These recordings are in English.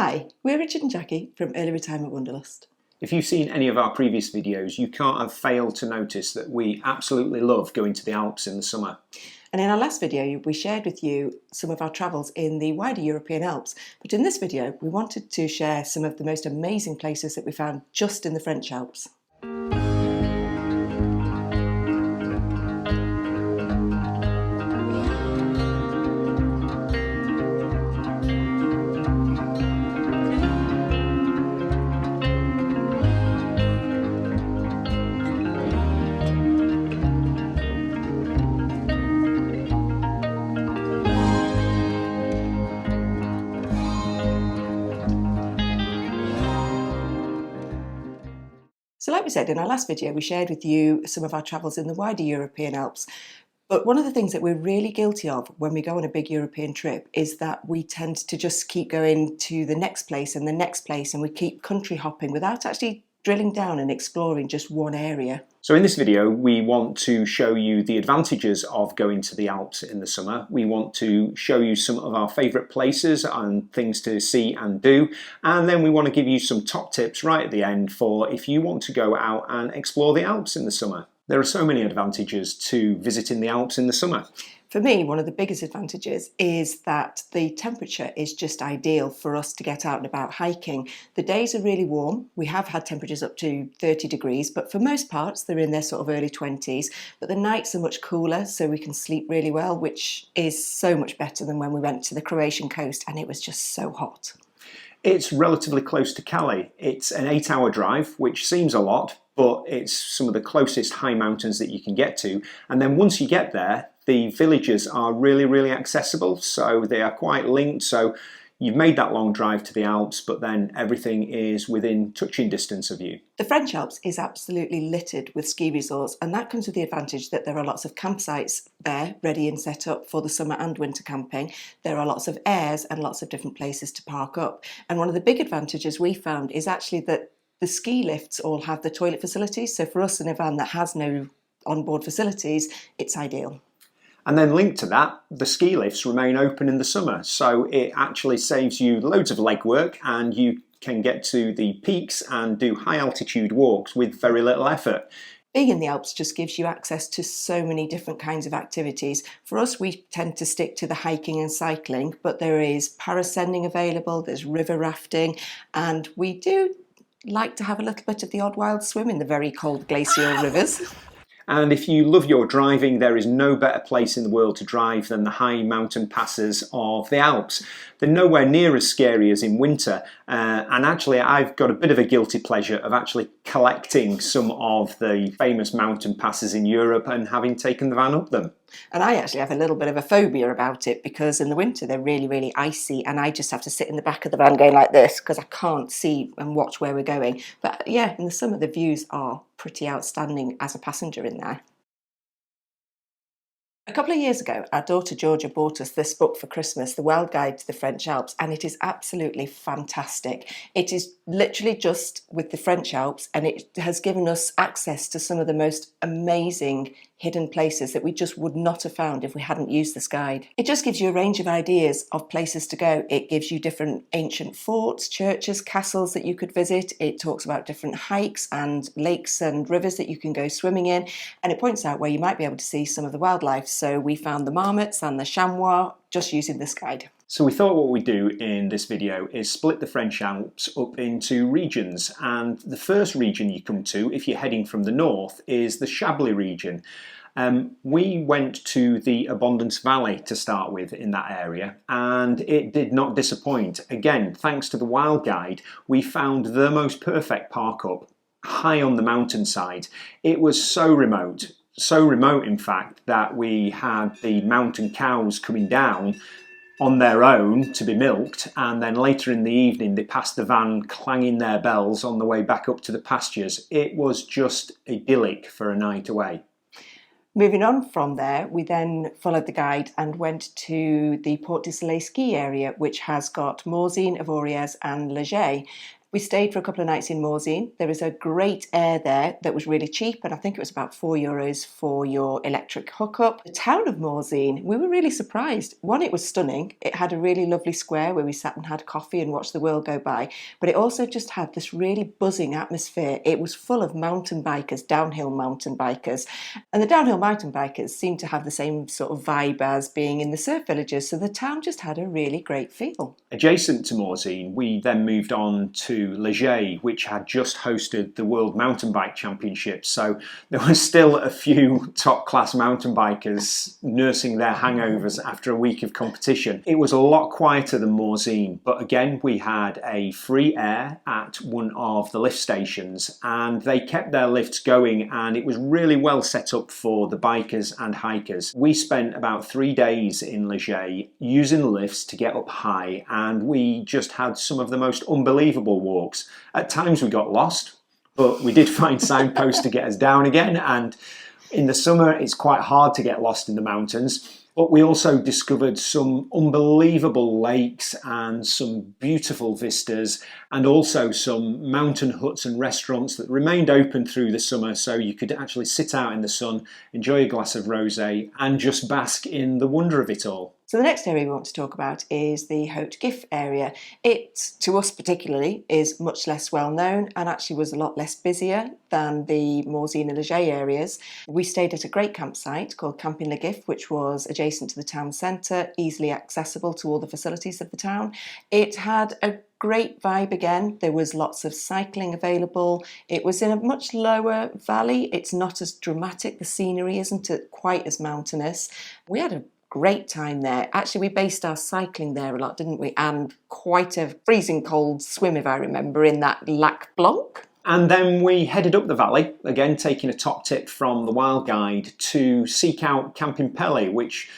Hi, we're Richard and Jackie from Early Retirement Wanderlust. If you've seen any of our previous videos, you can't have failed to notice that we absolutely love going to the Alps in the summer. And in our last video, we shared with you some of our travels in the wider European Alps. But in this video, we wanted to share some of the most amazing places that we found just in the French Alps. So like we said in our last video, we shared with you some of our travels in the wider European Alps. But one of the things that we're really guilty of when we go on a big European trip is that we tend to just keep going to the next place and the next place, and we keep country hopping without actually drilling down and exploring just one area. So in this video, we want to show you the advantages of going to the Alps in the summer. We want to show you some of our favourite places and things to see and do. And then we want to give you some top tips right at the end for if you want to go out and explore the Alps in the summer. There are so many advantages to visiting the Alps in the summer. For me, one of the biggest advantages is that the temperature is just ideal for us to get out and about hiking. The days are really warm. We have had temperatures up to 30 degrees, but for most parts, they're in their sort of early 20s. But the nights are much cooler, so we can sleep really well, which is so much better than when we went to the Croatian coast and it was just so hot. It's relatively close to Calais. It's an 8-hour drive, which seems a lot, but it's some of the closest high mountains that you can get to. And then once you get there, the villages are really accessible, so they are quite linked. So you've made that long drive to the Alps, but then everything is within touching distance of you. The French Alps is absolutely littered with ski resorts, and that comes with the advantage that there are lots of campsites there ready and set up for the summer and winter camping. There are lots of airs and lots of different places to park up. And one of the big advantages we found is actually that the ski lifts all have the toilet facilities. So for us in a van that has no onboard facilities, it's ideal. And then linked to that, the ski lifts remain open in the summer. So it actually saves you loads of legwork and you can get to the peaks and do high altitude walks with very little effort. Being in the Alps just gives you access to so many different kinds of activities. For us, we tend to stick to the hiking and cycling, but there is parascending available, there's river rafting, and we do like to have a little bit of the odd wild swim in the very cold glacial rivers. And if you love your driving, there is no better place in the world to drive than the high mountain passes of the Alps. They're nowhere near as scary as in winter. And actually, I've got a bit of a guilty pleasure of actually collecting some of the famous mountain passes in Europe and having taken the van up them. And I actually have a little bit of a phobia about it because in the winter they're really icy and I just have to sit in the back of the van going like this because I can't see and watch where we're going. But yeah, in the summer the views are pretty outstanding as a passenger in there. A couple of years ago, our daughter Georgia bought us this book for Christmas, The Wild Guide to the French Alps, and it is absolutely fantastic. It is literally just with the French Alps, and it has given us access to some of the most amazing hidden places that we just would not have found if we hadn't used this guide. It just gives you a range of ideas of places to go. It gives you different ancient forts, churches, castles that you could visit. It talks about different hikes and lakes and rivers that you can go swimming in, and it points out where you might be able to see some of the wildlife. So we found the marmots and the chamois just using this guide. So we thought what we'd do in this video is split the French Alps up into regions, and the first region you come to if you're heading from the north is the Chablis region. We went to the Abondance Valley to start with in that area, and it did not disappoint. Again, thanks to the Wild Guide, we found the most perfect park up high on the mountainside. It was so remote in fact that we had the mountain cows coming down on their own to be milked, and then later in the evening they passed the van clanging their bells on the way back up to the pastures. It was just idyllic for a night away. Moving on from there, we then followed the guide and went to the Port du Soleil ski area, which has got Morzine, Avoriaz and Leger. We stayed for a couple of nights in Morzine. There is a great air there that was really cheap, and I think it was about €4 for your electric hookup. The town of Morzine, we were really surprised. One, it was stunning. It had a really lovely square where we sat and had coffee and watched the world go by, but it also just had this really buzzing atmosphere. It was full of mountain bikers, downhill mountain bikers, and the downhill mountain bikers seemed to have the same sort of vibe as being in the surf villages, so the town just had a really great feel. Adjacent to Morzine, we then moved on to Leger, which had just hosted the World Mountain Bike Championships. So there were still a few top-class mountain bikers nursing their hangovers after a week of competition. It was a lot quieter than Morzine, but again, we had a free air at one of the lift stations, and they kept their lifts going, and it was really well set up for the bikers and hikers. We spent about 3 days in Leger using lifts to get up high, and we just had some of the most unbelievable walks. At times we got lost, but we did find signposts to get us down again, and in the summer it's quite hard to get lost in the mountains. But we also discovered some unbelievable lakes and some beautiful vistas, and also some mountain huts and restaurants that remained open through the summer, so you could actually sit out in the sun, enjoy a glass of rosé and just bask in the wonder of it all. So the next area we want to talk about is the Haute Gif area. It, to us particularly, is much less well known and actually was a lot less busier than the Morzine and Leger areas. We stayed at a great campsite called Camping Le Gif, which was adjacent to the town centre, easily accessible to all the facilities of the town. It had a great vibe again. There was lots of cycling available. It was in a much lower valley. It's not as dramatic. The scenery isn't quite as mountainous. We had a great time there. Actually, we based our cycling there a lot, didn't we? And quite a freezing cold swim, if I remember, in that Lac Blanc. And then we headed up the valley, again taking a top tip from the Wild Guide, to seek out Camping Pelle, which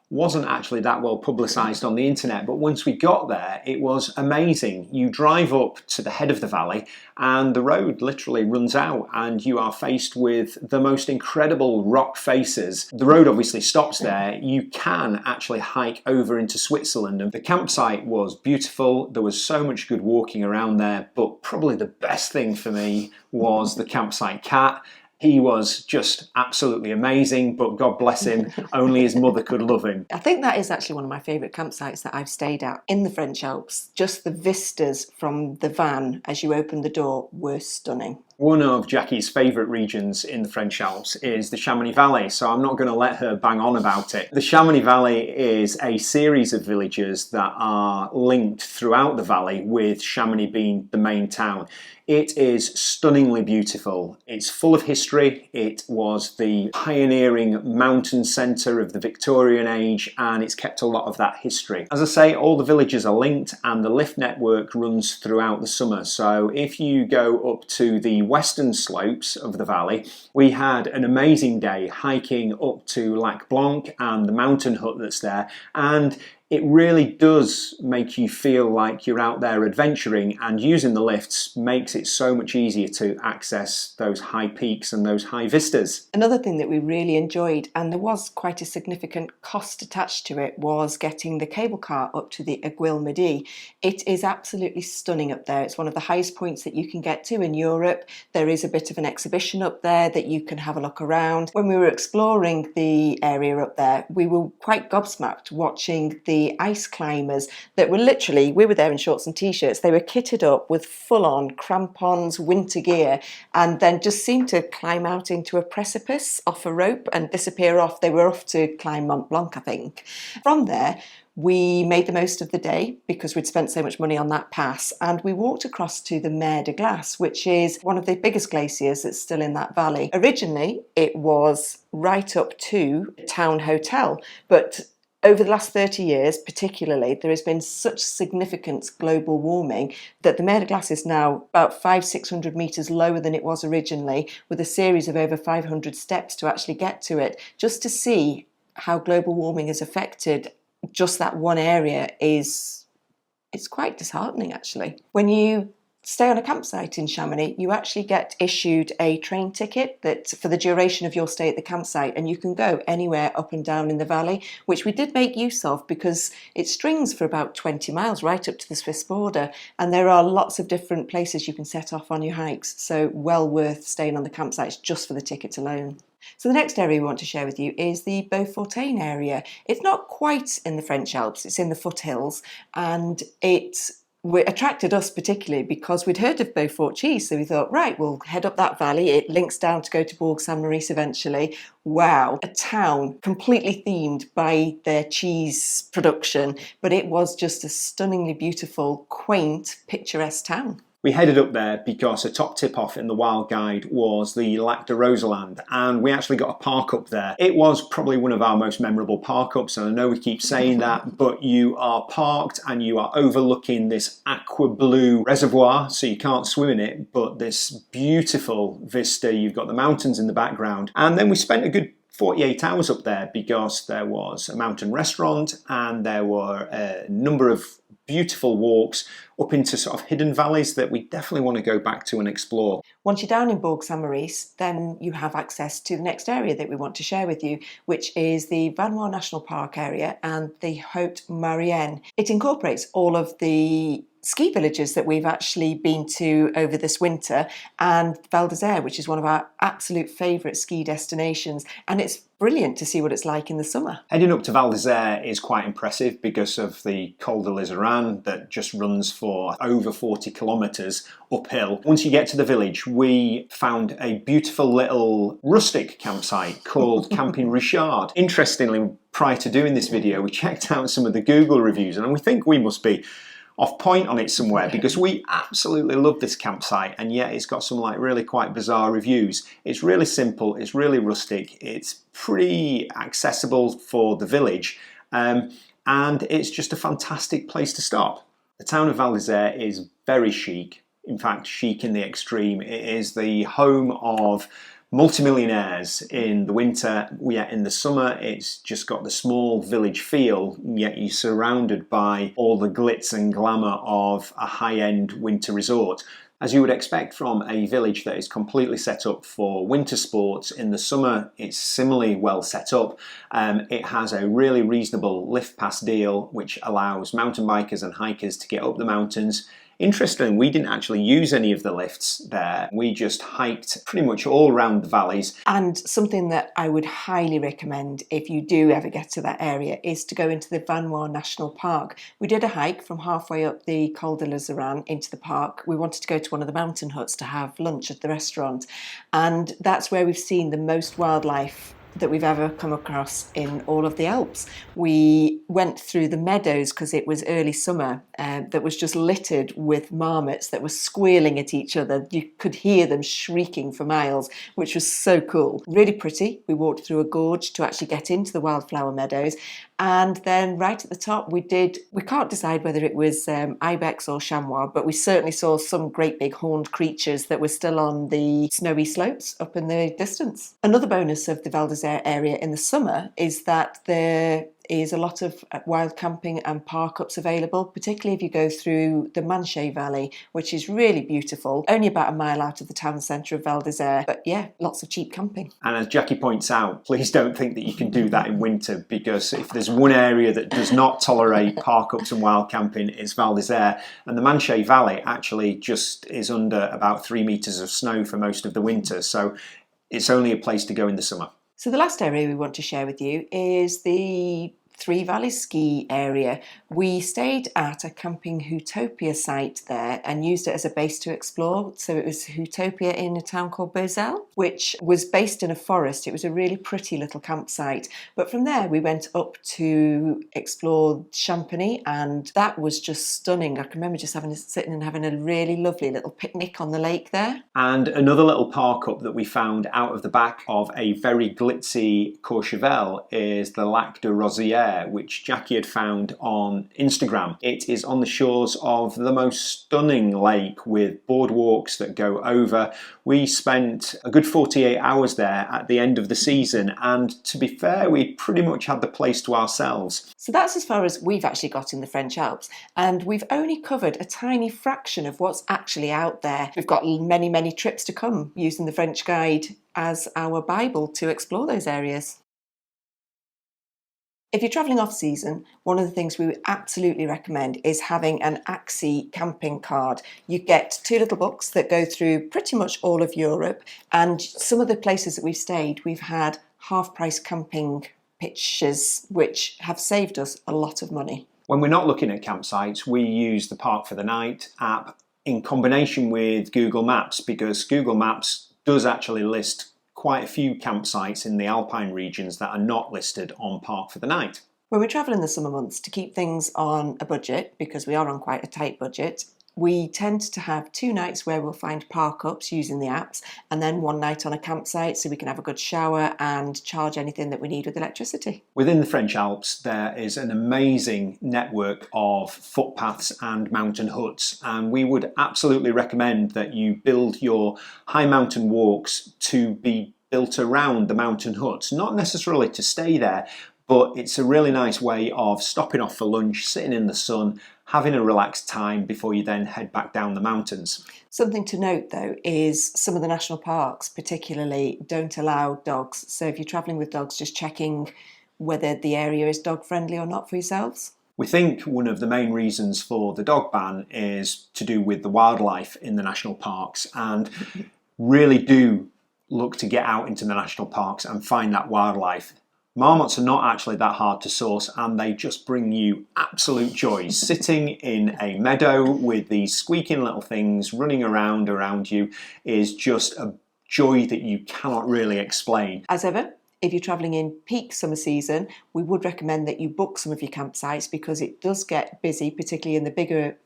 wasn't actually that well publicised on the internet, but once we got there, it was amazing. You drive up to the head of the valley and the road literally runs out and you are faced with the most incredible rock faces. The road obviously stops there. You can actually hike over into Switzerland, and the campsite was beautiful. There was so much good walking around there, but probably the best thing for me was the campsite cat. He was just absolutely amazing, but God bless him, only his mother could love him. I think that is actually one of my favourite campsites that I've stayed at in the French Alps. Just the vistas from the van as you open the door were stunning. One of Jackie's favourite regions in the French Alps is the Chamonix Valley, so I'm not going to let her bang on about it. The Chamonix Valley is a series of villages that are linked throughout the valley, with Chamonix being the main town. It is stunningly beautiful. It's full of history. It was the pioneering mountain centre of the Victorian age, and it's kept a lot of that history. As I say, all the villages are linked and the lift network runs throughout the summer. So if you go up to the western slopes of the valley, we had an amazing day hiking up to Lac Blanc and the mountain hut that's there, and it really does make you feel like you're out there adventuring, and using the lifts makes it so much easier to access those high peaks and those high vistas. Another thing that we really enjoyed, and there was quite a significant cost attached to it, was getting the cable car up to the Aiguille Midi. It is absolutely stunning up there. It's one of the highest points that you can get to in Europe. There is a bit of an exhibition up there that you can have a look around. When we were exploring the area up there, we were quite gobsmacked watching the ice climbers that were literally, we were there in shorts and t-shirts, they were kitted up with full-on crampons, winter gear, and then just seemed to climb out into a precipice off a rope and disappear off. They were off to climb Mont Blanc, I think. From there, we made the most of the day because we'd spent so much money on that pass, and we walked across to the Mer de Glace, which is one of the biggest glaciers that's still in that valley. Originally, it was right up to a town hotel, but over the last 30 years, particularly, there has been such significant global warming that the Mer de Glace is now about 500-600 metres lower than it was originally, with a series of over 500 steps to actually get to it. Just to see how global warming has affected just that one area it's quite disheartening, actually. When you stay on a campsite in Chamonix, you actually get issued a train ticket that for the duration of your stay at the campsite, and you can go anywhere up and down in the valley, which we did make use of because it strings for about 20 miles right up to the Swiss border, and there are lots of different places you can set off on your hikes, so well worth staying on the campsites just for the ticket alone. So the next area we want to share with you is the Beaufortain area. It's not quite in the French Alps, it's in the foothills, and it attracted us particularly because we'd heard of Beaufort cheese, so we thought, right, we'll head up that valley. It links down to go to Bourg-Saint-Maurice eventually. Wow, a town completely themed by their cheese production, but it was just a stunningly beautiful, quaint, picturesque town. We headed up there because a top tip-off in the Wild Guide was the Lac de Roseland, and we actually got a park up there. It was probably one of our most memorable park ups, and I know we keep saying that, but you are parked and you are overlooking this aqua blue reservoir, so you can't swim in it, but this beautiful vista. You've got the mountains in the background, and then we spent a good 48 hours up there because there was a mountain restaurant and there were a number of beautiful walks up into sort of hidden valleys that we definitely want to go back to and explore. Once you're down in Bourg-Saint-Maurice, then you have access to the next area that we want to share with you, which is the Vanois National Park area and the Haute Marienne. It incorporates all of the ski villages that we've actually been to over this winter, and Val d'Isère, which is one of our absolute favourite ski destinations, and it's brilliant to see what it's like in the summer. Heading up to Val d'Isère is quite impressive because of the Col de Liseran that just runs for over 40 kilometres uphill. Once you get to the village, we found a beautiful little rustic campsite called Camping Richard. Interestingly, prior to doing this video, we checked out some of the Google reviews, and we think we must be off point on it somewhere because we absolutely love this campsite, and yet it's got some like really quite bizarre reviews. It's really simple, it's really rustic, it's pretty accessible for the village, and it's just a fantastic place to stop. The town of Val d'Isère is very chic, in fact chic in the extreme. It is the home of multimillionaires in the winter, yet in the summer it's just got the small village feel, yet you're surrounded by all the glitz and glamour of a high-end winter resort. As you would expect from a village that is completely set up for winter sports, in the summer it's similarly well set up. It has a really reasonable lift pass deal which allows mountain bikers and hikers to get up the mountains. Interestingly, we didn't actually use any of the lifts there. We just hiked pretty much all around the valleys. And something that I would highly recommend if you do ever get to that area is to go into the Vanois National Park. We did a hike from halfway up the Col de Liseran into the park. We wanted to go to one of the mountain huts to have lunch at the restaurant, and that's where we've seen the most wildlife that we've ever come across in all of the Alps. We went through the meadows because it was early summer that was just littered with marmots that were squealing at each other. You could hear them shrieking for miles, which was so cool. Really pretty. We walked through a gorge to actually get into the wildflower meadows, and then right at the top we can't decide whether it was ibex or chamois, but we certainly saw some great big horned creatures that were still on the snowy slopes up in the distance. Another bonus of the Val d'Isère area in the summer is that there is a lot of wild camping and park ups available, particularly if you go through the Manche Valley, which is really beautiful, only about a mile out of the town centre of Val d'Isère, but yeah, lots of cheap camping. And as Jackie points out, please don't think that you can do that in winter, because if there's one area that does not tolerate park ups and wild camping, it's Val d'Isère, and the Manche Valley actually just is under about 3 metres of snow for most of the winter, so it's only a place to go in the summer. So the last area we want to share with you is the Three Valleys ski area. We stayed at a Camping Hootopia site there and used it as a base to explore. So it was Hootopia in a town called Beauzelle, which was based in a forest. It was a really pretty little campsite. But from there we went up to explore Champagny, and that was just stunning. I can remember just sitting and having a really lovely little picnic on the lake there. And another little park up that we found out of the back of a very glitzy Courchevel is the Lac de Rosière. there, which Jackie had found on Instagram. It is on the shores of the most stunning lake with boardwalks that go over. We spent a good 48 hours there at the end of the season, and to be fair, we pretty much had the place to ourselves. So that's as far as we've actually got in the French Alps, and we've only covered a tiny fraction of what's actually out there. We've got many, many trips to come using the French guide as our Bible to explore those areas. If you're travelling off season, one of the things we would absolutely recommend is having an AXI camping card. You get 2 little books that go through pretty much all of Europe, and some of the places that we've stayed, we've had half-price camping pitches, which have saved us a lot of money. When we're not looking at campsites, we use the Park for the Night app in combination with Google Maps, because Google Maps does actually list quite a few campsites in the alpine regions that are not listed on Park for the Night. When we travel in the summer months to keep things on a budget, because we are on quite a tight budget, we tend to have 2 nights where we'll find park-ups using the apps, and then 1 night on a campsite so we can have a good shower and charge anything that we need with electricity. Within the French Alps, there is an amazing network of footpaths and mountain huts, and we would absolutely recommend that you build your high mountain walks to be built around the mountain huts, not necessarily to stay there, but it's a really nice way of stopping off for lunch, sitting in the sun, having a relaxed time before you then head back down the mountains. Something to note though is some of the national parks particularly don't allow dogs. So if you're travelling with dogs, just checking whether the area is dog friendly or not for yourselves. We think one of the main reasons for the dog ban is to do with the wildlife in the national parks, and really do look to get out into the national parks and find that wildlife. Marmots are not actually that hard to source, and they just bring you absolute joy. Sitting in a meadow with these squeaking little things running around you is just a joy that you cannot really explain. As ever, if you're travelling in peak summer season, we would recommend that you book some of your campsites because it does get busy, particularly in the bigger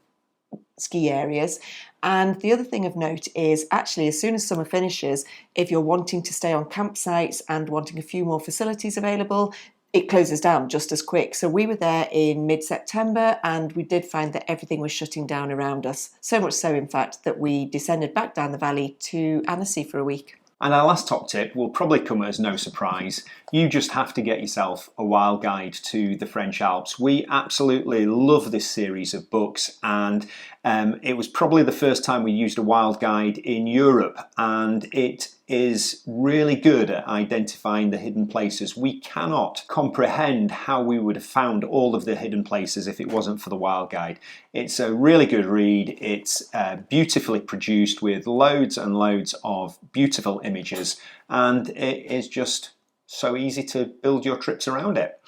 ski areas. And the other thing of note is actually as soon as summer finishes, if you're wanting to stay on campsites and wanting a few more facilities available, it closes down just as quick. So we were there in mid-September and we did find that everything was shutting down around us. So much so, in fact, that we descended back down the valley to Annecy for a week. And our last top tip will probably come as no surprise. You just have to get yourself a wild guide to the French Alps. We absolutely love this series of books, and it was probably the first time we used a wild guide in Europe, and it is really good at identifying the hidden places. We cannot comprehend how we would have found all of the hidden places if it wasn't for the wild guide. It's a really good read. It's beautifully produced with loads and loads of beautiful images, and it is just so easy to build your trips around it.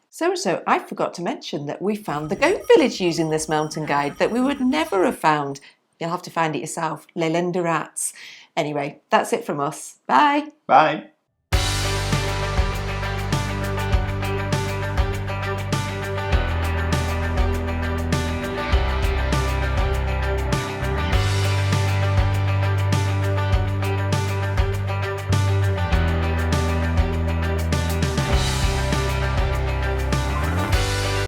So I forgot to mention that we found the goat village using this mountain guide that we would never have found. You'll have to find it yourself. Les Lenderats. Anyway, that's it from us. Bye. Bye.